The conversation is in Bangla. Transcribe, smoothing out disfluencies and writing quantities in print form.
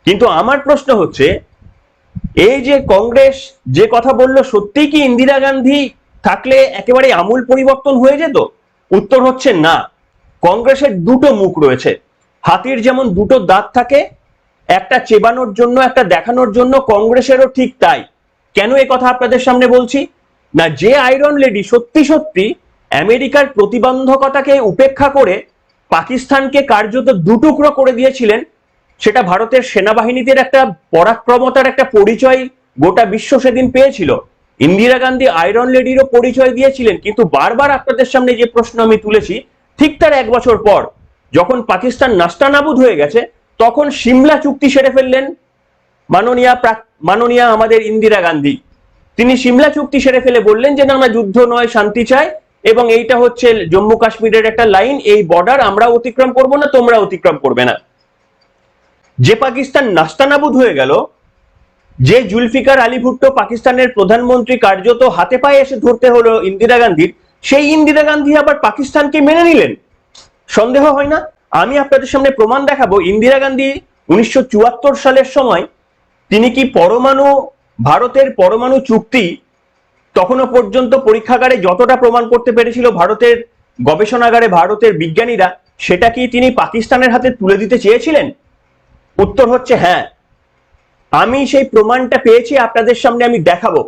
কিন্তু আমার প্রশ্ন হচ্ছে, এই যে কংগ্রেস যে কথা বললো, সত্যি কি ইন্দিরা গান্ধী থাকলে একেবারে আমূল পরিবর্তন হয়ে যেত? উত্তর হচ্ছে না। কংগ্রেসের দুটো মুখ রয়েছে। হাতির যেমন দুটো দাঁত থাকে, একটা চেবানোর জন্য একটা দেখানোর জন্য, কংগ্রেসেরও ঠিক তাই। কেন এ কথা আপনাদের সামনে বলছি না, যে আয়রন লেডি সত্যি সত্যি আমেরিকার প্রতিবন্ধকতাকে উপেক্ষা করে পাকিস্তানকে কার্যত দুটুকরো করে দিয়েছিলেন, সেটা ভারতের সেনাবাহিনীদের একটা পরাক্রমতার একটা পরিচয় গোটা বিশ্ব সেদিন পেয়েছিল। ইন্দিরা গান্ধী আয়রন লেডিরও পরিচয় দিয়েছিলেন। কিন্তু বারবার আপনাদের সামনে যে প্রশ্ন আমি তুলেছি, ঠিক তার 1 বছর পর যখন পাকিস্তান নাস্তানাবুদ হয়ে গেছে, তখন সিমলা চুক্তি সেরে ফেললেন মাননীয়া আমাদের ইন্দিরা গান্ধী। তিনি সিমলা চুক্তি সেরে ফেলে বললেন যে না, আমরা যুদ্ধ নয়, শান্তি চাই, এবং এইটা হচ্ছে জম্মু কাশ্মীরের একটা লাইন, এই বর্ডার আমরা অতিক্রম করব না, তোমরা অতিক্রম করবে না। যে পাকিস্তান নাস্তানাবুদ হয়ে গেল, যে জুলফিকার আলী ভুট্টো পাকিস্তানের প্রধানমন্ত্রী কার্যত হাতে পায়ে এসে ধরতে হলো ইন্দিরা গান্ধীর, সেই ইন্দিরা গান্ধী আবার পাকিস্তানকে মেনে নিলেন। সন্দেহ হয় না? আমি আপনাদের সামনে প্রমাণ দেখাবো। ইন্দিরা গান্ধী 1974 সালের সময় তিনি কি ভারতের পরমাণু চুক্তি তখনও পর্যন্ত পরীক্ষাগারে যতটা প্রমাণ করতে পেরেছিল ভারতের গবেষণাগারে ভারতের বিজ্ঞানীরা, সেটা কি তিনি পাকিস্তানের হাতে তুলে দিতে চেয়েছিলেন? উত্তর হচ্ছে হ্যাঁ। আমি সেই প্রমাণটা পেয়েছি, আপনাদের সামনে আমি দেখাবো।